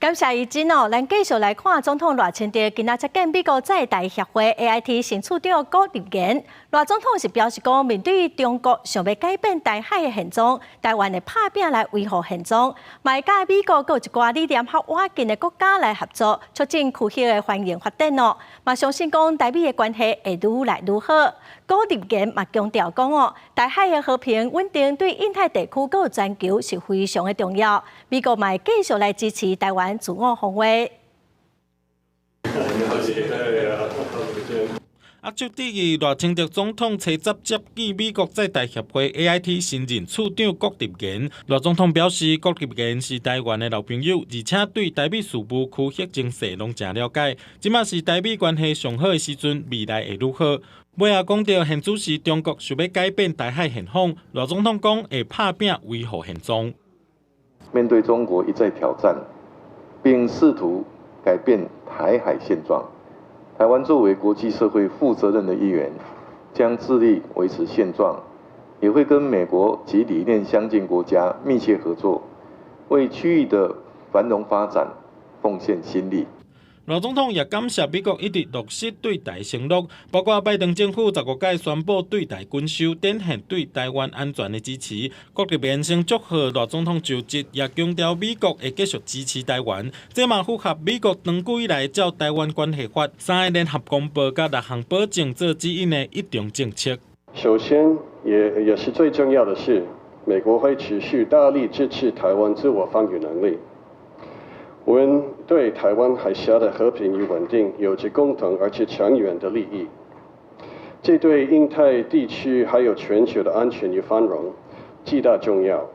感谢伊真哦，咱继续来看总统赖清德今仔接见美国在台协会 AIT 新处长郭立言。赖总统是表示讲，面对中国想要改变台海的现状，台湾会拍拼来维护现状，嘛甲美国佮一寡理念较晚近的国家来合作，促进区域的繁荣发展哦。嘛相信讲台美的关系会愈来愈好。郭立言嘛强调讲哦，台海的和平稳定对印太地区佮有全球是非常的重要。美国嘛会继续来支持台湾自我防卫。亚洲第二，赖清德总统初十接见美国在台协会 AIT 新任处长郭立言。赖总统表示，郭立言是台湾的老朋友，而且对台美事务区域情势拢真了解。即马是台美关系上好的时阵，未来会愈好。尾也讲到，现主是中国想要改变台海现况，赖总统讲会拍拼维护现状。面对中国一再挑战，并试图改变台海现状，台湾作为国际社会负责任的一员，将致力维持现状，也会跟美国及理念相近国家密切合作，为区域的繁荣发展奉献心力。赖总统也感谢美国一直落实对台承诺，包括拜登政府15届宣布对台军售，展现对台湾安全的支持。郭立言先祝贺赖总统就职，也强调美国会继续支持台湾。这嘛符合美国长久以来照《台湾关系法》3个联合公报甲6项保证做指引的一中政策。首先，也是最重要的是，美国会持续大力支持台湾自我防御能力。我们对台湾海峡的和平与稳定有着共同而且长远的利益，这对印太地区还有全球的安全与繁荣极大重要。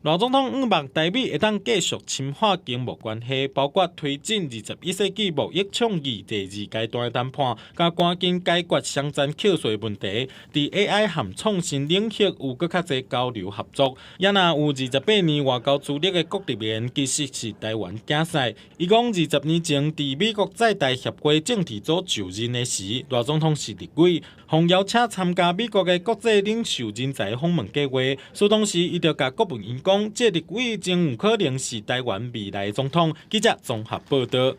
赖总统希望台美会当继续深化经贸关系，包括推进21世纪贸易倡议第2阶段的谈判，加赶紧解决商战扣税问题。在 AI 和创新领域有更较侪交流合作。也若有28年外交资历的郭立言，其实是台湾竞赛。伊讲20年前在美国在台协会政治组就任的时，赖总统是立委，奉邀请参加美国的国际领袖人才访问计划。所当时伊就甲郭文英讲，这立委真有可能是台湾未来的总统。记者综合报道。